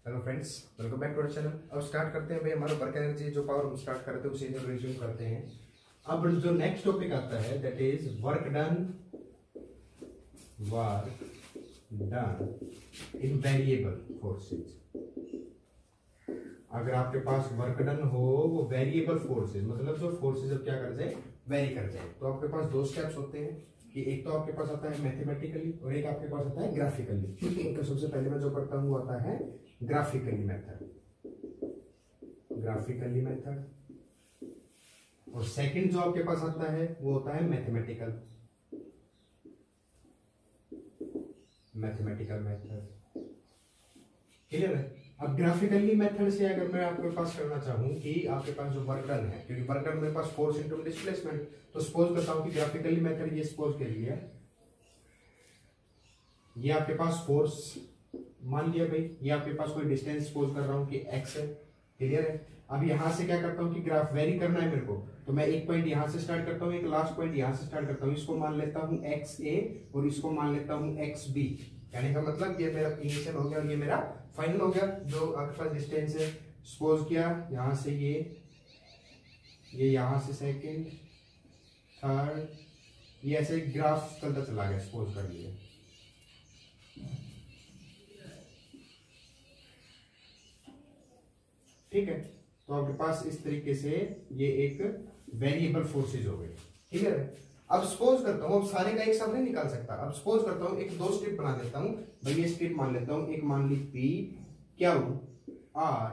Hello friends, welcome back to our channel. अब start करते हैं भाई हमारा वर्क एनर्जी जो पावर हम स्टार्ट करते हैं उसे रिज्यूम करते हैं। अब जो नेक्स्ट टॉपिक आता है that is work done in variable forces. अगर आपके पास वर्क डन हो वो वेरिएबल फोर्सेज मतलब जो फोर्सेज अब क्या कर जाए, वेरी कर जाए, तो आपके पास दो स्टेप्स होते हैं कि एक तो आपके पास आता है मैथमेटिकली और एक आपके पास आता है ग्राफिकली। तो सबसे पहले मैं जो करता हूँ वो आता है ग्राफिकली मेथड और सेकंड जो आपके पास आता है वो होता है मैथमेटिकल मेथड। क्लियर है? अब ग्राफिकली मेथड से अगर मैं आपके पास करना चाहूं कि आपके पास जो वर्क डन है, क्योंकि वर्क डन मेरे पास फोर्स इनटू डिस्प्लेसमेंट, तो सपोज करता हूं कि ग्राफिकली मेथड ये सपोज के लिए ये आपके पास फोर्स मान लिया भाई, ये आपके पास कोई डिस्टेंस सपोज कर रहा हूं कि x है। क्लियर है? अब यहां से क्या करता हूं कि ग्राफ वेरी करना है मेरे को, तो मैं एक पॉइंट यहां से स्टार्ट करता हूं, एक लास्ट पॉइंट यहां से स्टार्ट करता हूं, इसको मान लेता हूं XA और इसको मान लेता हूं XB। कहने का मतलब ये मेरा इनिशियल हो गया और ये मेरा फाइनल हो गया। जो आपके पास डिस्टेंस है सपोज किया यहां से ये यहां से सेकंड थर्ड, ये ऐसे ग्राफ चलता चला गया सपोज कर लिया। ठीक है, तो आपके पास इस तरीके से ये एक वेरिएबल फोर्सेज हो गई। ठीक है, अब सपोज करता हूं, अब सारे का एक साथ नहीं निकाल सकता, अब सपोज करता हूं एक दो स्ट्रिप बना देता हूं भाई। ये स्ट्रिप मान लेता हूं, एक मान ली P Q R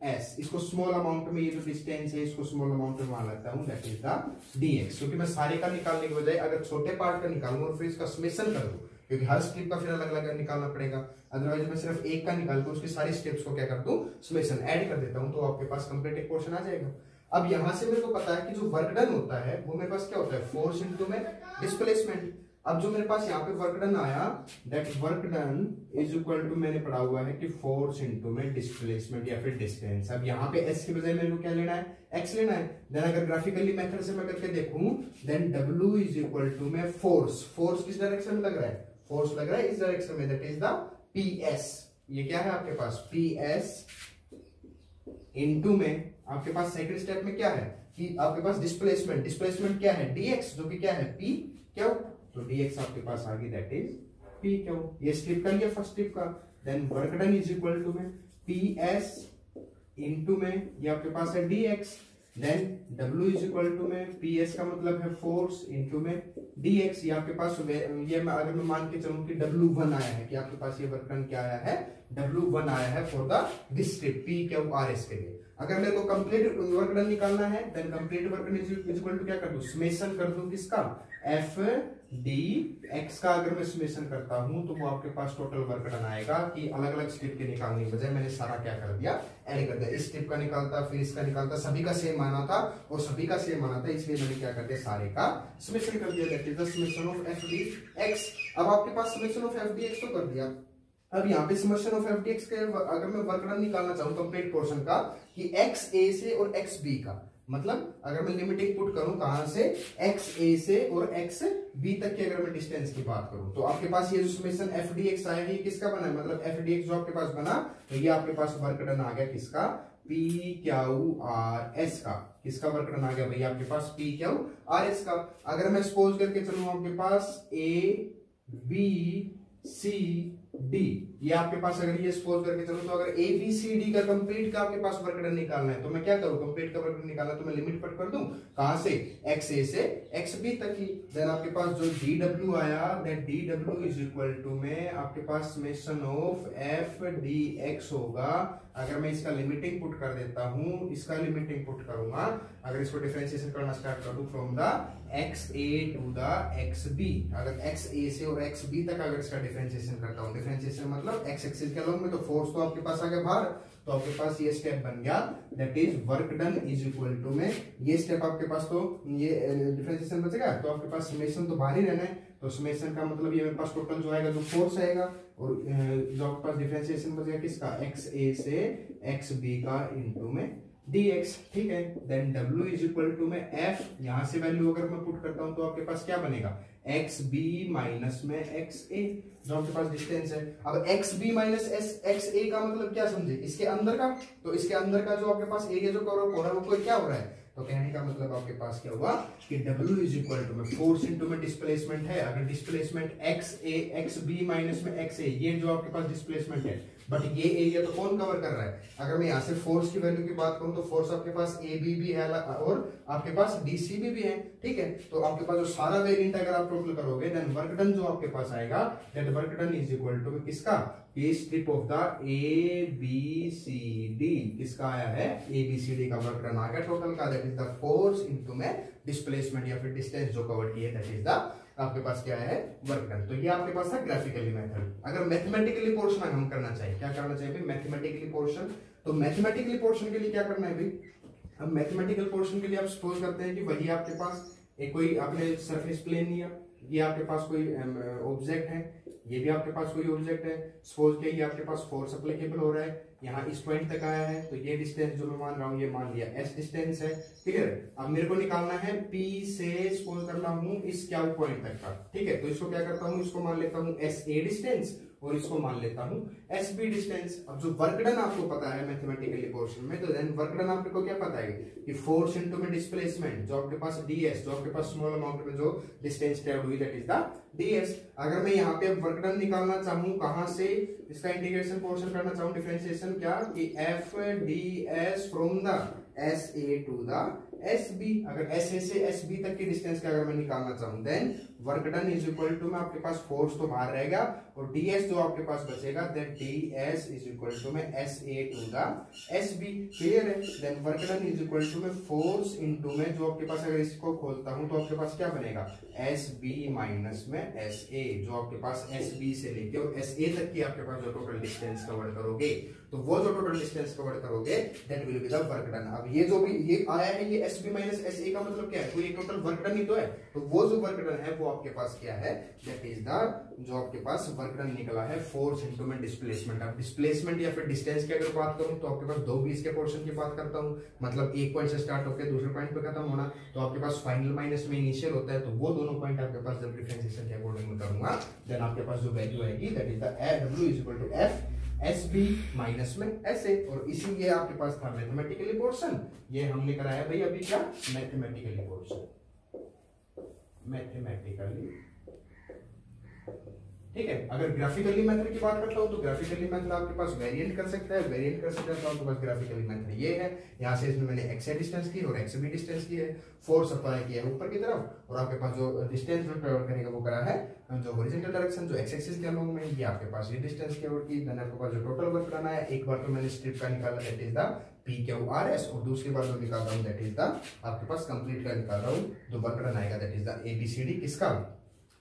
S, इसको स्मॉल अमाउंट में, ये जो डिस्टेंस है इसको स्मॉल अमाउंट में मान लेता हूं, दैट इज द dx। क्योंकि मैं सारे का निकालने के बजाय अगर छोटे पार्ट का निकालूं और फिर इसका समेशन कर दूं, क्योंकि हर स्ट्रिप का फिर अलग अलग निकालना पड़ेगा, अदरवाइज मैं सिर्फ एक का निकाल के उसके सारी स्टेप्स को क्या कर दूं, समेशन ऐड कर देता हूं, तो आपके पास कंप्लीट एक पोर्शन आ जाएगा। अब यहां से मेरे को पता है कि जो वर्क डन होता है वो मेरे पास क्या होता है, फोर्स इनटू में डिस्प्लेसमेंट। अब जो मेरे पास यहाँ पे वर्क डन आया, that work done is equal to, मैंने पढ़ा हुआ है कि फोर्स इनटू में डिस्प्लेसमेंट या फिर डिस्टेंस। अब यहाँ पे s के बजाय मेरे को क्या लेना है, x लेना है। देन अगर ग्राफिकली मेथड से मैं करके देखूं, then w is equal to में फोर्स किस डायरेक्शन में लग रहा है, फोर्स लग रहा है इस डायरेक्शन में, दैट इज द ps। ये क्या है आपके पास ps इनटू में आपके पास सेकंड स्टेप में क्या है कि आपके पास डिस्प्लेसमेंट क्या है dx, जो कि क्या है p क्यों, तो dx आपके पास आ गई, दैट इज p क्यों। ये स्ट्रिप का लिया फर्स्ट स्ट्रिप का। Then work done is equal to में ps इनटू में ये आपके पास है dx। Then w is equal to में ps का मतलब है फोर्स इनटू में dx। ये आपके पास ये अगर मैं मान के चलूं कि w1 आया है, कि आपके पास ये वर्क डन क्या आया है, w1 आया है for the this strip p q r s के लिए। अगर मेरे को कंप्लीट वर्क डन निकालना है, then complete work done is equal to क्या कर दूं, समेशन कर दूं किसका, f d x का। अगर मैं समेशन करता हूं तो वो आपके पास टोटल वर्क डन आएगा कि अलग अलग स्ट्रिप के निकालने के बजाय मैंने सारा क्या कर दिया, ऐड कर दिया। इस स्ट्रिप का निकालता फिर इसका निकालता, सभी का सेम आना था और सभी का सेम आना था, इसलिए मैंने क्या कर दिया, सारे का समेशन कर दिया, that is the summation of f d x। अब आपके पास summation of f d x तो कर दिया। अब यहाँ पे summation of f d x के अगर मैं वर्क डन निकालना चाहूँ कंप्लीट पोर्शन का कि x a से और x b का, मतलब अगर मैं लिमिटिंग पुट करूं कहां से, x a से और x b तक की अगर मैं डिस्टेंस की बात करूं, तो आपके पास ये जो समेशन f d x आया है ये किसका बना है, मतलब f d x जो आपके पास बना, तो ये आपके पास वर्क डन आ गया किसका, p q r s का। किसका वर्क डन आ गया भैया आपके पास, p q r s का। अगर मैं सपोज करके चलूं आपके पास a b c d, ये आपके पास अगर ये सपोज करके चलो, तो अगर a b c d का कंप्लीट का आपके पास वर्क डन निकालना है, तो मैं क्या करूं, कंप्लीट का वर्क डन निकालना है तो मैं लिमिट पुट कर दूं कहां से, x a से x b तक की। देन आपके पास जो dw आया, that dw is equal to में आपके पास समेशन ऑफ f dx होगा। अगर मैं इसका लिमिटिंग पुट कर देता हूं, इसका लिमिटिंग पुट करूंगा, अगर इसको डिफरेंशिएशन करना स्टार्ट कर दूं from the x a to the x b, अगर x a से और x b तक अगर इसका डिफरेंशिएशन करता हूं, डिफरेंशिएशन मतलब x एक्सिस के अलोंग में, तो फोर्स तो आपके पास आ गया बाहर, तो आपके पास ये स्टेप बन गया, that is work done is equal to में ये स्टेप आपके पास, तो ये डिफरेंशिएशन बचेगा, तो आपके पास समेशन तो बाहर ही रहना है, तो समेशन का मतलब ये मेरे पास टोटल जो आएगा जो फोर्स आएगा, और जो आपके पास डिफरेंशिएशन बचेगा किसका, x a से x b का इनटू में dx। ठीक है, then w is equal to में f, यहां से वैल्यू अगर मैं पुट करता हूं तो आपके पास क्या बनेगा, एक्स बी माइनस में एक्स ए, जो आपके पास डिस्टेंस है। अब एक्स बी माइनस एक्स ए का मतलब क्या समझे, इसके अंदर का, तो इसके अंदर का जो आपके पास एरिया जो कवर हो रहा है वो कोई क्या हो रहा है, तो कहने का मतलब आपके पास क्या हुआ कि W इज इक्वल टू में फोर्स इंटू में डिस्प्लेसमेंट है। अगर डिस्प्लेसमेंट एक्स ए एक्स बी माइनस में एक्स ए, ये जो आपके पास डिस्प्लेसमेंट है, बट ये एरिया तो कौन कवर कर रहा है। अगर मैं यहाँ से फोर्स की वैल्यू की बात करूं तो फोर्स आपके पास ए बी भी है और आपके पास डी सी भी है, ठीक है। तो आपके पास जो सारा वेरिएंट अगर आप टोटल करोगे देन वर्क डन जो आपके पास आएगा, that work done is equal to किसका, ये strip of the A B C D, किसका आया है, ए बी सी डी का वर्क डन आ गया टोटल का, that is the force into में डिस्प्लेसमेंट या फिर डिस्टेंस जो कवर की है, दैट इज द आपके पास क्या है, वर्क डन। तो ये आपके पास था ग्राफिकली मेथड। अगर मैथमेटिकली पोर्शन हम करना चाहिए, क्या करना चाहिए भाई, मैथमेटिकली पोर्शन। तो मैथमेटिकली पोर्शन के लिए क्या करना है भाई, अब मैथमेटिकल पोर्शन के लिए आप सपोज करते हैं कि वही आपके पास एक कोई आपने सरफेस प्लेन लिया, ये आपके पास कोई ऑब्जेक्ट है, ये भी आपके पास कोई ऑब्जेक्ट है, सपोज किया ये आपके पास फोर्स अप्लीकेबल हो रहा है, यहाँ इस पॉइंट तक आया है, तो ये डिस्टेंस जो मैं मान रहा हूँ ये मान लिया एस डिस्टेंस है, ठीक है। अब मेरे को निकालना है पी से सपोज कर रहा हूँ इस क्या पॉइंट तक का, ठीक है। तो इसको क्या करता हूँ, इसको मान लेता हूँ एस ए डिस्टेंस और इसको मान लेता हूँ एस बी डिस्टेंस। अब जो वर्क डन आपको पता है मैथमेटिकली पोर्शन में, तो देन वर्क डन आपको क्या पता है कि फोर्स इनटू में डिस्प्लेसमेंट, जो आपके पास डीएस, जो आपके पास स्मॉल अमाउंट में जो डिस्टेंस ट्रेवल हुई, दैट इज द डीएस। अगर मैं यहाँ पे वर्क डन निकालना चाहूँ कहां से, इसका इंटीग्रेशन पोर्शन करना चाहूँ, डिफरेंशिएशन क्या कि F D S from the S A to the S B. अगर एस ए से एस बी तक की डिस्टेंस का अगर मैं निकालना चाहूँ then work done is equal to में आपके पास फोर्स तो बाहर रहेगा और डीएस जो आपके पास बचेगा that ds is equal to में S A to the S B. Clear है। Then work done is equal to में फोर्स इनटू में जो आपके पास, अगर इसको खोलता हूं तो आपके पास क्या बनेगा, एस बी माइनस में एस ए, जो आपके पास एस बी से लेके और एस ए तक की आपके पास जो टोटल डिस्टेंस कवर करोगे, तो वो जो टोटल डिस्टेंस कवर करोगे that will be the work done. अब ये जो भी ये आया है ये S B minus S A का मतलब क्या है, तो ये टोटल वर्क डन ही तो है। तो वो जो वर्क डन है वो आपके पास क्या है, दैट इज द जो आपके पास वर्क डन निकला है फोर्स इनटू में डिस्प्लेसमेंट। अब डिस्प्लेसमेंट या फिर डिस्टेंस की अगर बात करूं तो आपके पास दो बीस के पोर्शन की बात करता हूं, मतलब एक पॉइंट से स्टार्ट होकर दूसरे पॉइंट पे खत्म होना, तो आपके पास फाइनल माइनस में इनिशियल होता है, तो वो दोनों पॉइंट आपके पास जब डिफरेंशिएशन के अकॉर्डिंग में करूंगा देन आपके पास जो वैल्यू आएगी that is the W is equal to F S B minus में एस ए। और इसी ये आपके पास था मैथमेटिकली पोर्शन, ये हमने कराया भाई अभी क्या, मैथमेटिकली पोर्शन, मैथमेटिकली, ठीक है। अगर ग्राफिकली मेथड की बात करता हूं तो ग्राफिकली मेथड आपके पास वेरिएंट कर सकता है, वेरिएंट कर सकता है तो आपके पास ग्राफिकली मेथड ये है, यहाँ से इसमें मैंने एक्स ए डिस्टेंस की और एक्स बी डिस्टेंस की है, फोर्स अप्लाई किया है ऊपर की तरफ और आपके पास जो डिस्टेंस जो ट्रेवल करेगा वो करा है जो हॉरिजॉन्टल डायरेक्शन, जो एक्स एक्सिस के अलोंग में, ये आपके पास ये डिस्टेंस कवर की। देन आपके पास जो टोटल वर्क करना है, एक बार तो मैंने स्ट्रिप का निकाला that is the P Q R S, और दूसरी बार जो निकाल रहा हूँ दैट इज द आपके पास कंप्लीट का निकाल रहा हूँ, जो वर्क डन आएगा that is the A B C D, किसका,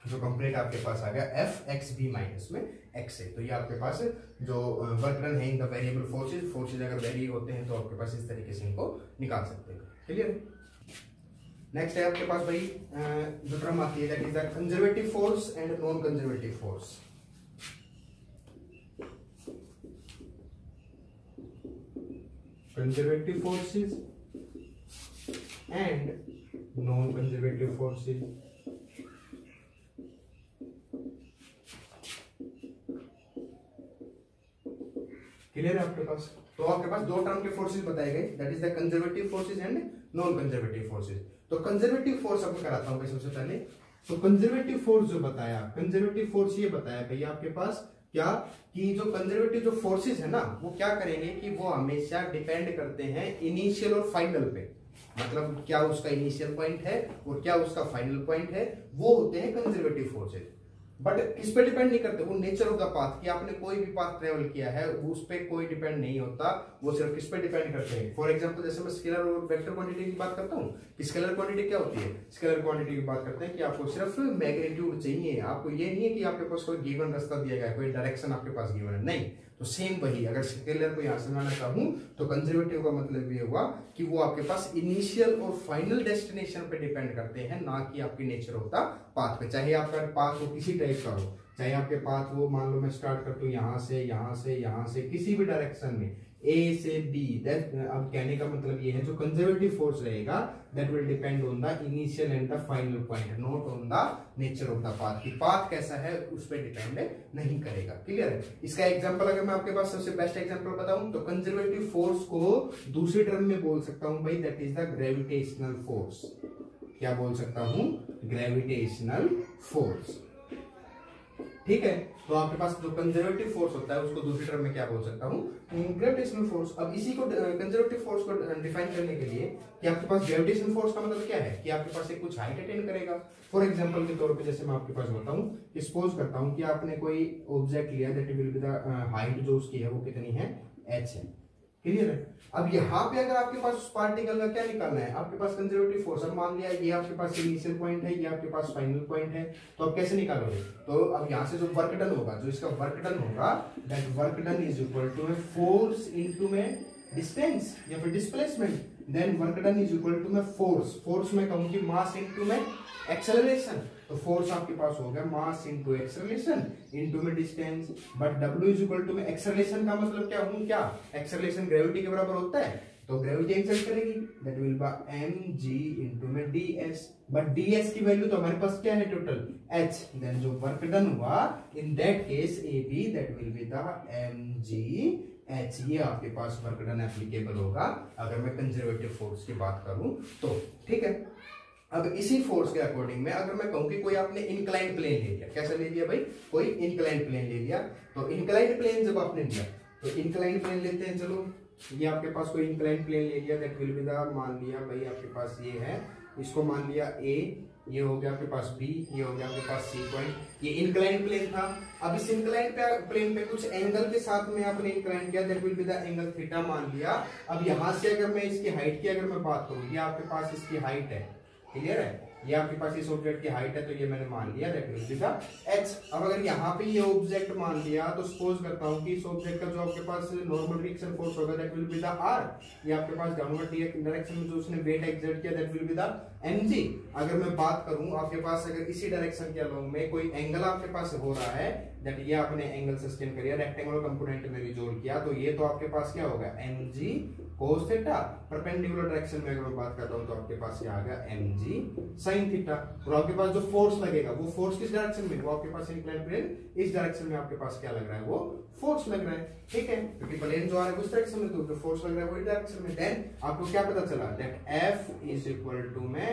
जो कंप्लीट आपके पास आ गया एफ एक्स बी माइनस में एक्स ए। तो ये आपके पास जो वर्क डन है in the variable forces, forces अगर वेरी होते हैं तो आपके पास इस तरीके से इनको निकाल सकते हैं। क्लियर। नेक्स्ट है आपके पास भाई जो टर्म आती है that is the conservative force and non conservative force. Conservative forces and non conservative forces. Clear है आपके पास। तो आपके पास दो टर्म के फोर्सेस बताए गए that is the conservative forces and non conservative forces. तो कंजर्वेटिव फोर्स आपको कराता हूं सबसे पहले। तो कंजर्वेटिव फोर्स जो बताया, कंजर्वेटिव फोर्स ये बताया भैया आपके पास क्या कि जो कंजर्वेटिव जो फोर्सेस है ना वो क्या करेंगे कि वो हमेशा डिपेंड करते हैं इनिशियल और फाइनल पे, मतलब क्या उसका इनिशियल पॉइंट है और क्या उसका फाइनल पॉइंट है, वो होते हैं कंजर्वेटिव फोर्सेस। बट किस पे डिपेंड नहीं करते, वो नेचर ऑफ द पाथ कि आपने कोई भी पाथ ट्रेवल किया है उस पे कोई डिपेंड नहीं होता, वो सिर्फ किस पे डिपेंड करते हैं। फॉर एग्जांपल जैसे मैं स्केलर और वेक्टर क्वांटिटी की बात करता हूँ कि स्केलर क्वांटिटी क्या होती है, स्केलर क्वांटिटी की बात करते हैं कि आपको सिर्फ मैग्नीट्यूड चाहिए, आपको ये नहीं है कि आपके पास कोई गिवन रास्ता दिया गया है, कोई डायरेक्शन आपके पास गिवन है, नहीं। तो सेम वही अगर स्केलर को यहां से लाना चाहूं तो कंजर्वेटिव का मतलब ये हुआ कि वो आपके पास इनिशियल और फाइनल डेस्टिनेशन पे डिपेंड करते हैं, ना कि आपकी नेचर ऑफ द पाथ पे। चाहे आपका पाथ वो किसी टाइप का हो, चाहे आपके पाथ वो मान लो मैं स्टार्ट करता हूँ यहाँ से किसी भी डायरेक्शन में, ए से बी, दैट अब कहने का मतलब ये है जो कंजर्वेटिव फोर्स रहेगा that will depend on the initial and the final point, not on the nature of the path. की पाथ कैसा है उस पर डिपेंड नहीं करेगा। क्लियर है? इसका एग्जांपल अगर मैं आपके पास सबसे बेस्ट एग्जांपल बताऊं तो कंजर्वेटिव फोर्स को दूसरी टर्म में बोल सकता हूं भाई that is the gravitational force. क्या बोल सकता हूं? Gravitational force. ठीक है, तो आपके पास जो कंजर्वेटिव फोर्स होता है उसको दूसरी टर्म में क्या बोल सकता हूं? Gravitational force. अब इसी को कंजर्वेटिव फोर्स को डिफाइन करने के लिए कि आपके पास ग्रेविटेशनल फोर्स का मतलब क्या है कि आपके पास एक कुछ हाइट अटेन करेगा। फॉर एग्जांपल के तौर पे जैसे मैं आपके पास बताऊं कि सपोज करता हूं कि आपने कोई ऑब्जेक्ट लिया that will be the height जो उसकी है वो कितनी है? h है। क्लियर है? अब यहाँ पे अगर आपके पास उस पार्टिकल का क्या निकालना है, आपके पास कंजर्वेटिव फोर्स, अब मान लिया ये आपके पास इनिशियल पॉइंट है, ये आपके पास फाइनल पॉइंट है, तो आप कैसे निकालोगे? तो अब यहाँ से जो वर्क डन होगा, जो इसका वर्क डन होगा that work done is equal to में फोर्स इनटू में डिस्टेंस या फिर displacement, then work done is equal to में फोर्स में कहूँ कि मास इनटू में एक्सेलरेशन, तो फोर्स आपके पास हो गया मास इनटू एक्सेलरेशन इनटू में distance, but W is equal to में एक्सेलरेशन का मतलब क्या हूं? क्या एक्सेलरेशन ग्रेविटी के बराबर होता है, तो ग्रेविटी एक्सर्ट करेगी that will B mg into में ds, बट ds की वैल्यू तो हमारे पास क्या है? टोटल h, देन जो वर्क डन हुआ in that case AB that will be the mgh। ये आपके पास वर्क डन एप्लीकेबल होगा अगर मैं कंजर्वेटिव फोर्स की बात करूं तो। ठीक है, अब इसी फोर्स के अकॉर्डिंग में अगर मैं कहूं कि कोई आपने इंक्लाइंड प्लेन ले लिया, कैसा ले लिया भाई? कोई इंक्लाइंड प्लेन ले लिया, तो इंक्लाइंड प्लेन जब आपने लिया तो इंक्लाइंड प्लेन लेते हैं। चलो ये आपके पास कोई इंक्लाइंड प्लेन ले लिया दैट विल बी द, मान लिया भाई आपके पास ये है, इसको मान लिया A, ये हो गया आपके पास B, ये हो गया आपके पास C पॉइंट, ये इंक्लाइंड प्लेन था। अब इस इंक्लाइंड प्लेन पे कुछ एंगल के साथ में आपने इंक्लाइंड किया that will be the angle theta मान लिया। अब यहां से अगर मैं इसकी हाइट की अगर मैं बात करूं, ये आपके पास इसकी हाइट है। क्लियर है? ये आपके पास इस ऑब्जेक्ट की हाइट है, तो ये मैंने मान लिया that will be the h। अब अगर यहाँ पे ये ऑब्जेक्ट मान लिया तो सपोज करता हूँ कि इस ऑब्जेक्ट का जो आपके पास नॉर्मल रिएक्शन फोर्स होगा that will be the r, ये आपके पास डाउनवर्ड डायरेक्शन में जो उसने वेट एक्सर्ट किया that will be the mg। अगर मैं बात करूं आपके पास अगर इसी डायरेक्शन के अलोंग में कोई एंगल आपके पास हो रहा है दैट ये आपने एंगल सस्टेन करिया, रेक्टेंगुलर कंपोनेंट में रिजोल्व किया, तो ये तो आपके पास क्या होगा? mg cos theta. Perpendicular direction में अगर मैं बात करता हूं तो आपके पास क्या आ गया? mg sin theta. और आपके पास जो फोर्स लगेगा वो फोर्स किस डायरेक्शन में? वो आपके पास इंक्लाइंड प्लेन इस डायरेक्शन में आपके पास क्या लग रहा है? वो फोर्स लग रहा है। ठीक है, क्योंकि प्लेन जो आ रहा है उस डायरेक्शन में, तो जो फोर्स लग रहा है वो इस डायरेक्शन में। देन आपको क्या पता चला? That F is equal to में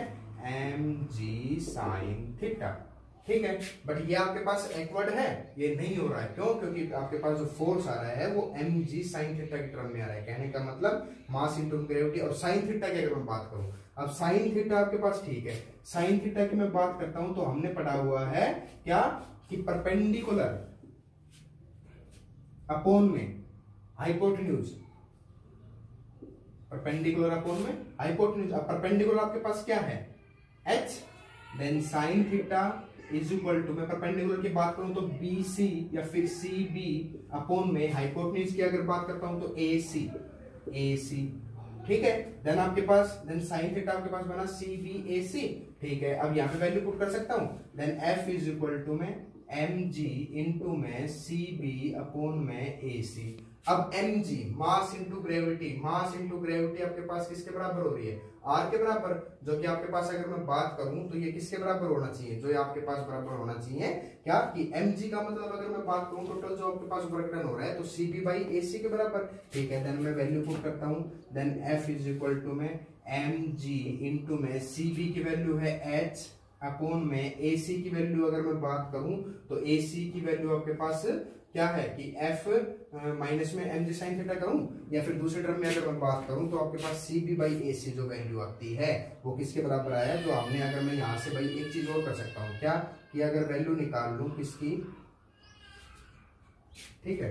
mg sin थीटा। ठीक है, बट ये आपके पास एक्वर्ड है, ये नहीं हो रहा है। क्यों? क्योंकि आपके पास जो फोर्स आ रहा है वो mg sin थीटा की टर्म में आ रहा है। कहने का मतलब मास इनटू ग्रेविटी। और sin थीटा की अगर मैं बात करूं, अब sin थीटा आपके पास ठीक है, sin थीटा की मैं बात करता हूं तो हमने पढ़ा हुआ है क्या कि परपेंडिकुलर अपॉन में हाइपोटेन्यूज, परपेंडिकुलर अपॉन में हाइपोटेन्यूज। अब परपेंडिकुलर आपके पास क्या है? h, then sin theta is equal to, मैं परपेंडिकुलर की बात करूं तो BC या फिर CB अपॉन में हाइपोटेन्यूज की अगर बात करता हूं तो AC। ठीक है, देन आपके पास देन sin थीटा आपके पास बना CBAC। ठीक है, अब यहाँ पे वैल्यू पुट कर सकता हूं, then F is equal to में mg इनटू में CB अपॉन में AC। अब mg mass into gravity, mass into gravity आपके पास किसके बराबर हो रही है? r के बराबर, जो कि आपके पास अगर मैं बात करूं तो ये किसके बराबर होना चाहिए? जो ये आपके पास बराबर होना चाहिए क्या कि mg का मतलब अगर मैं बात करूं टोटल जो आपके पास वर्क डन हो रहा है तो CB बाई AC के बराबर। ठीक है, देन मैं वैल्यू पुट करता हूं, then F is equal to में mg इनटू में CB की वैल्यू है h अपॉन में AC की वैल्यू अगर मैं बात करूं तो AC की वैल्यू आपके पास क्या है कि F माइनस में mg sin थीटा करूं, या फिर दूसरे टर्म में अगर मैं बात करूं तो आपके पास CB बाई AC जो वैल्यू आती है वो किसके बराबर आया? जो हमने, अगर मैं यहां से भाई एक चीज और कर सकता हूं क्या कि अगर वैल्यू निकाल लूं किसकी, ठीक है,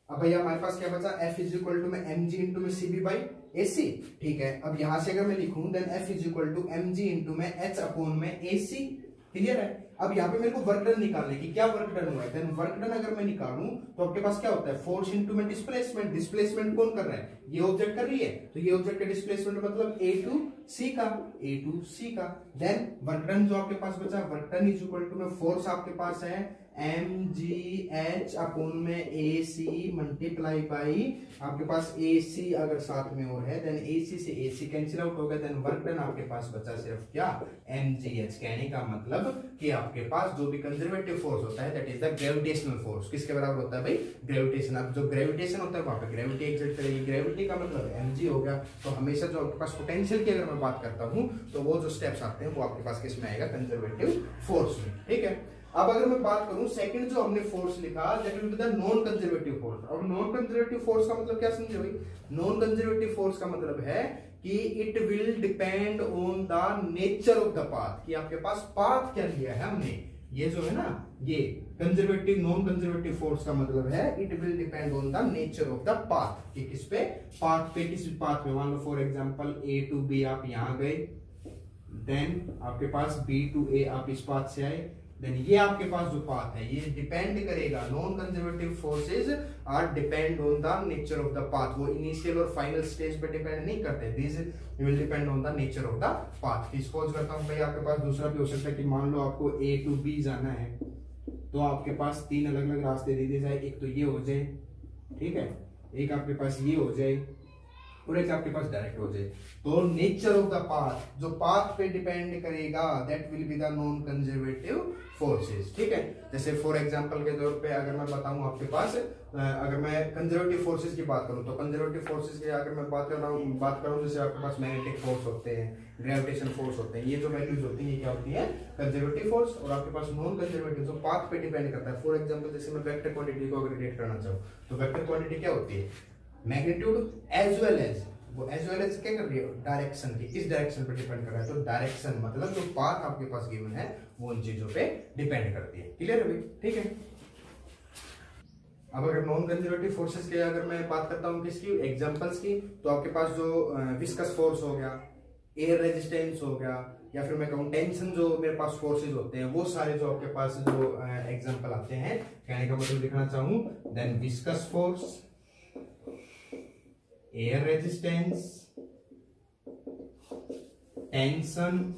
अब भैया हमारे पास क्या बचा? F इज इक्वल टू में mg इंटू में CB बाई AC। ठीक है, अब यहां से अगर मैं लिखूं then F is equal to mg into में h अपॉन में AC। क्लियर है? अब यहाँ पे मेरे को वर्क डन निकालने की, क्या वर्क डन हुआ है? देन वर्क डन अगर मैं निकालूं तो आपके पास क्या होता है? फोर्स इनटू में डिस्प्लेसमेंट। डिस्प्लेसमेंट कौन कर रहा है? ये ऑब्जेक्ट कर रही है, तो ये ऑब्जेक्ट का डिस्प्लेसमेंट मतलब A टू सी का, A2C का। देन वर्क डन जो आपके पास बचा, work done is equal to में फोर्स आपके पास है mgh अपॉन में AC मल्टीप्लाई बाई आपके पास AC अगर साथ में और है देन AC से AC कैंसिल आउट हो गया। देन वर्क डन आपके पास बचा सिर्फ क्या, mgh। कहने का मतलब कि आपके पास जो भी कंजर्वेटिव फोर्स होता है that is the gravitational force. किसके बराबर होता है भाई, ग्रेविटेशन। अब जो ग्रेविटेशन होता है वहां पे ग्रेविटी एग्जर्ट करेगी, ग्रेविटी का मतलब mg हो गया। तो हमेशा जो आपके पास पोटेंशियल की अगर मैं बात करता हूं तो वो जो स्टेप्स आते हैं वो आपके पास किस में आएगा, कंजर्वेटिव फोर्स में। ठीक है, अब अगर मैं बात करूं सेकंड जो हमने फोर्स लिखा that will be the non conservative force. अब नॉन कंजर्वेटिव फोर्स का मतलब क्या समझे भाई, नॉन कंजर्वेटिव फोर्स का मतलब है कि it will depend on the nature of the path, कि आपके पास पाथ क्या लिया है हमने। ये जो है ना, ये कंजर्वेटिव नॉन कंजर्वेटिव फोर्स का मतलब है it will depend on the nature of the path, कि किस पे, पाथ पे, किस पाथ में। मान लो for example A to B आप यहां गए, देन आपके पास B to A आप इस पाथ से आए, देन ये आपके पास जो पाथ है ये डिपेंड करेगा, non conservative forces are depend on the nature of the path. वो इनिशियल और फाइनल स्टेज पे डिपेंड नहीं करते, this will depend on the nature of the path. Suppose करता हूं भाई आपके पास दूसरा भी हो सकता है कि मान लो आपको A to B जाना है तो आपके पास तीन अलग अलग रास्ते दे दिए जाए, एक तो ये हो जाए, ठीक है, एक आपके पास ये हो जाए और एक आपके पास डायरेक्ट हो जाए। तो नेचर ऑफ द पाथ जो पाथ पे डिपेंड करेगा that will be the non conservative forces. ठीक है, जैसे फॉर एग्जांपल के तौर पे अगर मैं बताऊं आपके पास, अगर मैं कंजर्वेटिव फोर्सेस की बात करूं तो कंजर्वेटिव फोर्सेस की अगर मैं बात कर रहा हूं जैसे आपके पास मैग्नेटिक फोर्स होते हैं, ग्रेविटेशन फोर्स होते हैं, ये जो वैल्यूज होती हैं ये क्या होती है, कंजर्वेटिव फोर्स। और आपके पास नॉन कंजर्वेटिव जो पाथ पे डिपेंड करता है। फॉर एग्जांपल जैसे मैं वेक्टर क्वांटिटी को अगर रिलेट करना चाहूं तो वेक्टर क्वांटिटी क्या होती है, मैग्नीट्यूड एज वेल एज, वो एज वेल एज क्या कर रही है, डायरेक्शन की, किस डायरेक्शन पे डिपेंड कर रहा है। तो डायरेक्शन मतलब जो पाथ आपके पास गिवन है वो उन चीजों पे डिपेंड करती है। क्लियर है भाई, ठीक है। अब अगर नॉन कंजर्वेटिव फोर्सेस की अगर मैं बात करता हूं किसकी, एग्जांपल्स की, तो आपके पास जो विस्कस फोर्स हो गया, एयर रेजिस्टेंस हो गया, या फिर मैं कहूं टेंशन जो मेरे पास फोर्सेस होते हैं, वो सारे जो आपके पास जो एग्जांपल आते हैं, कहने का मतलब लिखना चाहूं then viscous force, air resistance, tension,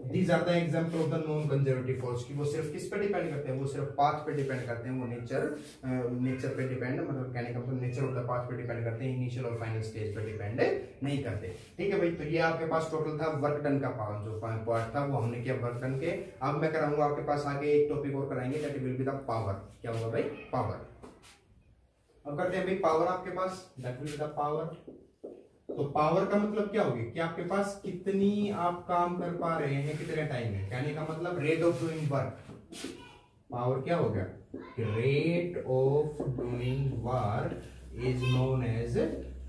these are the example of the non conservative force. की वो सिर्फ किस पे डिपेंड करते हैं, वो सिर्फ पाथ पे डिपेंड करते हैं, वो नेचर पे डिपेंड, मतलब कहने का मतलब नेचर ऑफ द पाथ पे डिपेंड करते हैं, इनिशियल और फाइनल स्टेज पे डिपेंड नहीं करते। ठीक है भाई, तो ये आपके पास टोटल था वर्क डन का पार्ट, जो पार्ट था वो हमने किया वर्क डन के। अब मैं कराऊंगा आपके पास आगे एक टॉपिक और कराएंगे that will be the power. क्या होगा भाई, पावर। अब करते हैं भाई पावर आपके पास, that will be the power. तो पावर का मतलब क्या होगी कि आपके पास कितनी आप काम कर पा रहे हैं कितने टाइम में, कहने का मतलब rate of doing work. Power क्या हो गया, rate of doing work is known as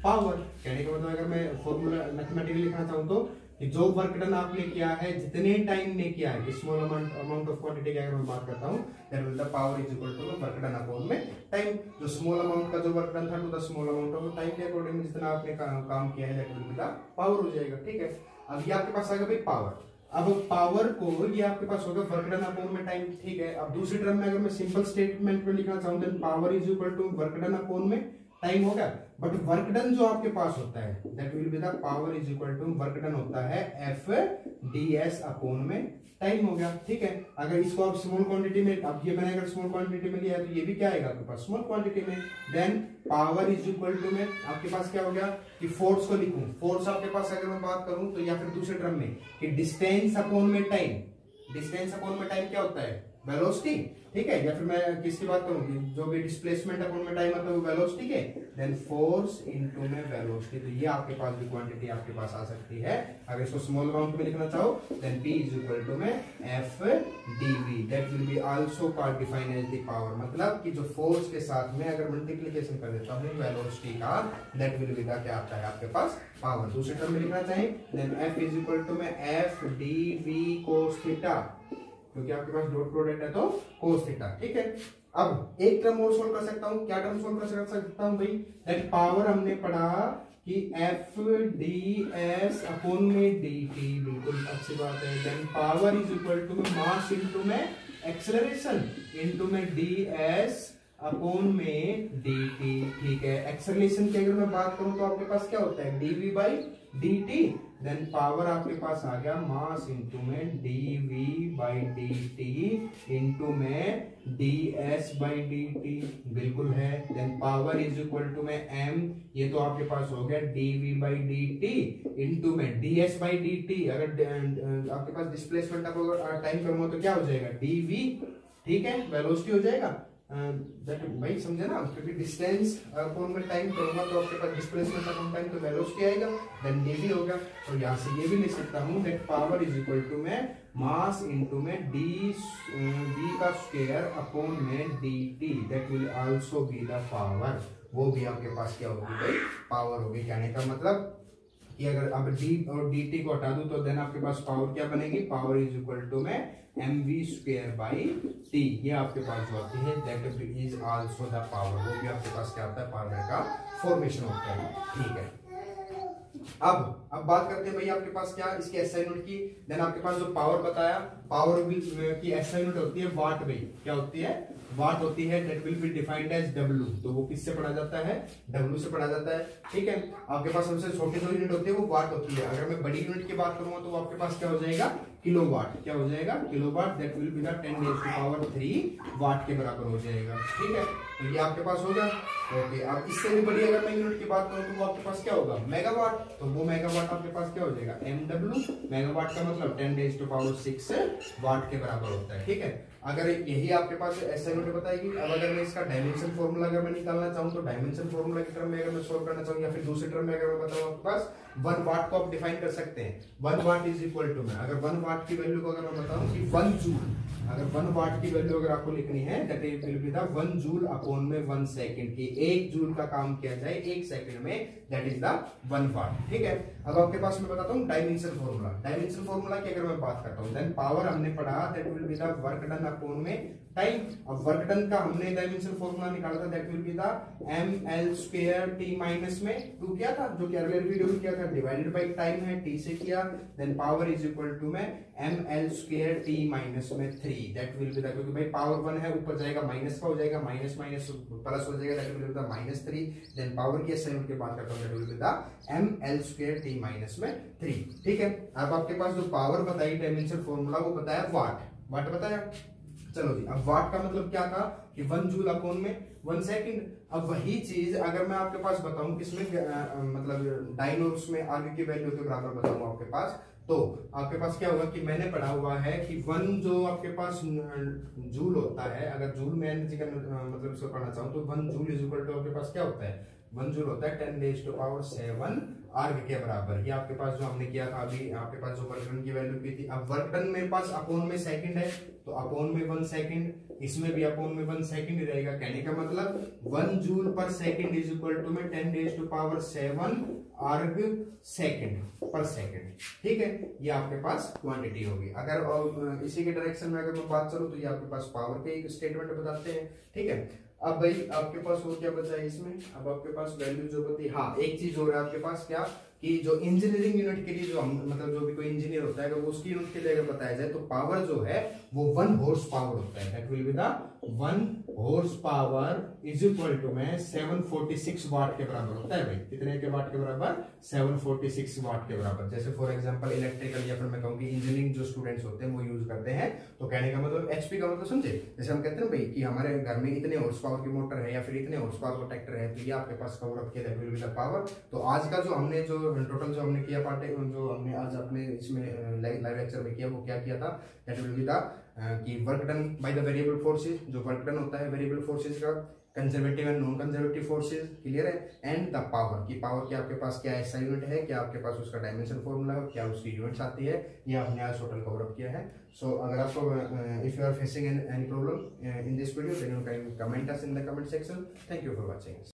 power. कहने का मतलब अगर मैं फॉर्मूला मैथमेटिकली लिखना चाहूं तो कि जो वर्क डन आपने किया है जितने टाइम में किया है, स्मॉल अमाउंट ऑफ क्वांटिटी की अगर मैं बात करता हूं that will the power is equal to work done upon में टाइम। जो स्मॉल अमाउंट का जो वर्क डन था to the small amount of time के अकॉर्डिंग जितना आपने काम किया है that will be the power हो जाएगा। ठीक है, अब ये आपके पास आ गया भाई पावर। अब पावर को ये आपके पास होगा वर्क डन अपॉन में टाइम। ठीक है, अब दूसरी टर्म में अगर मैं सिंपल स्टेटमेंट में लिखना चाहूं then power is equal to work done upon में टाइम होगा। बट वर्क डन जो आपके पास होता है that will be the power is equal to work done होता है एफ डी एस अपॉन में टाइम हो गया। ठीक है, अगर इसको आप स्मॉल क्वांटिटी में, अब ये मैंने अगर स्मॉल क्वांटिटी में लिया है तो ये भी क्या आएगा आपके पास स्मॉल क्वांटिटी में। Then power is equal to में आपके पास क्या हो गया कि फोर्स को लिखूं, फोर्स आपके पास अगर मैं बात करूं तो या फिर दूसरे टर्म में कि डिस्टेंस अपॉन में टाइम, डिस्टेंस अपॉन में टाइम क्या होता है, वेलोसिटी। ठीक है, या फिर मैं किसकी बात करूं कि जो भी डिस्प्लेसमेंट अपॉन में टाइम आता है वो वेलोसिटी के, देन फोर्स इनटू में वेलोसिटी। तो ये आपके पास भी क्वांटिटी आपके पास आ सकती है। अगर इसको स्मॉल अमाउंट में लिखना चाहो then p is equal to में f dv that will be also called define as the power. मतलब कि जो फोर्स के साथ में अगर मल्टीप्लिकेशन कर देता हूं वेलोसिटी का दैट विल बी द क्या आता है आपके पास पावर। दूसरे टर्म में लिखना चाहिए then f is equal to में f dv cos थीटा, क्योंकि आपके पास डॉट प्रोडक्ट है तो cos थीटा। ठीक है, अब एक टर्म और सोल्व कर सकता हूं, क्या टर्म सोल्व कर सकता हूं भाई, दैट पावर हमने पढ़ा कि एफ डी एस अपॉन में डी टी, बिल्कुल अच्छी बात है। Then power is equal to में मास इनटू में एक्सेलरेशन इनटू में डी एस अपॉन में dt, ठीक है। एक्सेलरेशन की अगर मैं बात करूं तो आपके पास क्या होता है dv by dt, then power आपके पास आ गया मास इंटू में dv बाई dt इंटू में ds बाई dt, बिल्कुल है। Then power is equal to में m, ये तो आपके पास हो गया dv बाई dt इंटू में ds बाई dt। अगर आपके पास डिस्प्लेसमेंट टाइम करूंगा तो क्या हो जाएगा dv, ठीक है, वेलोसिटी हो जाएगा। भाई समझे ना, क्योंकि डिस्टेंस अपॉन में टाइम करूंगा तो आपके पास डिस्प्लेसमेंट अपॉन टाइम तो वेलोसिटी आएगा, देन dv होगा। और यहाँ से ये भी लिख सकता हूँ that power is equal to में मास इनटू में d का स्क्वायर अपॉन में dt, that will also be the power. वो भी आपके पास क्या होगी भाई, पावर होगी। कहने का मतलब कि अगर अब d और dt को हटा दूं तो देन आपके पास पावर क्या बनेगी, पावर इज इक्वल टू में mv स्क्वायर बाई t, ये आपके पास जो आती है that is also the power. वो भी आपके पास क्या होता है, पावर का फॉर्मेशन होता है, ठीक है। अब बात करते हैं भाई आपके पास क्या इसकी एसआई यूनिट की। देन आपके पास जो पावर बताया, पावर की एसआई यूनिट होती है वाट, भाई क्या होती है, वाट होती है। That will be defined as W, तो वो किससे पढ़ा जाता है, डब्ल्यू से पढ़ा जाता है, ठीक है। आपके पास सबसे छोटी जो यूनिट होती है वो वाट होती है। अगर मैं बड़ी यूनिट की बात करूंगा तो वो आपके पास क्या हो जाएगा, किलोवाट, क्या हो जाएगा, kilowatt. That will be the 10 raise to power 3 watt के बराबर हो जाएगा, ठीक है। तो ये आपके पास होगा, ओके। अब इससे भी बड़ी अगर मैं यूनिट की बात करूं तो वो आपके पास क्या होगा, मेगावाट। तो वो मेगावाट आपके पास क्या हो जाएगा, MW। मेगावाट का मतलब 10 रेज़ टू पावर 6 वाट के बराबर होता है, ठीक है। अगर यही आपके पास ऐसा यूनिट बताएगी। अब अगर मैं इसका डायमेंशन फॉर्मूला अगर मैं निकालना चाहूँ तो डायमेंशन फॉर्मूला की टर्म में अगर मैं सोल्व करना चाहूँ या फिर दूसरे टर्म में अगर मैं बताऊँ आपके पास 1 वाट को आप डिफाइन कर सकते हैं। 1 वाट इज इक्वल टू में अगर 1 वाट की वैल्यू को अगर मैं बताऊँ कि 1 जूल, अगर 1 वाट की वैल्यू अगर आपको लिखनी है that will be the 1 joule upon में 1 सेकंड की 1 जूल का काम किया जाए 1 सेकंड में, दैट इज द 1 वाट, ठीक है। अब आपके पास मैं बताता हूँ डायमेंशन फॉर्मूला। डायमेंशन फॉर्मूला की अगर मैं बात करता हूँ देन पावर हमने पढ़ा that will be the work done upon में टाइम। अब वर्क डन का हमने डायमेंशन फॉर्मूला निकाला था that will be the ml square t minus में 2 किया था, जो कि अर्लियर वीडियो में किया था, डिवाइडेड बाय टाइम है t से किया, then power is equal to में ml स्क्वायर t माइनस में 3, दैट विल बी द, क्योंकि भाई पावर 1 है ऊपर जाएगा माइनस का हो जाएगा, माइनस माइनस प्लस हो जाएगा, that will be the -3। Then power की एसआई यूनिट की बात करता हूं that will be the ml square t minus में 3, ठीक है। अब आपके पास जो पावर बताई डायमेंशन फॉर्मूला वो बताया वाट, वाट बताया। चलो जी, अब वाट का मतलब क्या था कि 1 जूल अपॉन में 1 सेकंड। अब वही चीज अगर मैं आपके पास बताऊं किसमें मतलब डायनोस में आगे की वैल्यू के बराबर बताऊं आपके पास, तो आपके पास क्या होगा कि मैंने पढ़ा हुआ है कि 1 जो आपके पास जूल होता है, अगर जूल में एनर्जी का मतलब इसको पढ़ना चाहूं तो 1 जूल इज इक्वल टू आपके पास क्या होता है, 1 जूल होता है 10 रेज़ टू पावर 7 आर्ग के बराबर। ये आपके पास जो हमने किया था अभी, आपके पास जो वर्क डन की वैल्यू की थी। अब वर्क डन मेरे पास अपॉन में सेकंड है तो अपॉन में 1 सेकंड, इसमें भी अपॉन में 1 सेकंड ही रहेगा। कहने का मतलब 1 जूल पर सेकंड इज इक्वल टू में 10 रेज़ टू पावर 7 आर्ग सेकंड पर सेकंड, ठीक है। ये आपके पास क्वांटिटी होगी। अगर इसी के डायरेक्शन में अगर मैं बात करूं तो ये आपके पास पावर के एक स्टेटमेंट बताते हैं, ठीक है। अब भाई आपके पास और क्या बचा है इसमें, अब आपके पास वैल्यू जो बची, हाँ एक चीज और है आपके पास क्या कि जो इंजीनियरिंग यूनिट के लिए जो हम मतलब जो भी कोई इंजीनियर होता है अगर वो उसकी यूनिट के लिए अगर बताया जाए तो पावर जो है वो 1 हॉर्स पावर होता है, that will be the 1 horse power is equal to में 746 वाट के बराबर होता है। भाई कितने के वाट के बराबर, 746 वाट के बराबर। जैसे फॉर एग्जांपल इलेक्ट्रिकल या फिर मैं कहूँ कि इंजीनियरिंग जो स्टूडेंट्स होते हैं वो यूज करते हैं, तो कहने का मतलब एचपी का मतलब समझे, जैसे हम कहते हैं भाई कि हमारे घर में इतने हॉर्स पावर की मोटर है या फिर इतने हॉर्स पावर का ट्रैक्टर है, तो ये आपके पास कवर अप किया that will be the power. तो आज का जो हमने जो टोटल जो हमने किया पार्ट जो हमने आज अपने इसमें लाइव लेक्चर में किया वो क्या किया था, दैट विल बी द कि work done by the variable forces. जो वर्क डन होता है वेरिएबल फोर्सेस का, conservative and non conservative forces, clear है। एंड द पावर की, पावर की आपके पास क्या ऐसा यूनिट है, क्या आपके पास उसका डायमेंशन फॉर्मूला है, क्या उसकी यूनिट्स आती है, ये आपने आज टोटल कवर अप किया है। सो अगर आपको if you are facing any problem in this video then you can comment us in the comment section. Thank you for watching.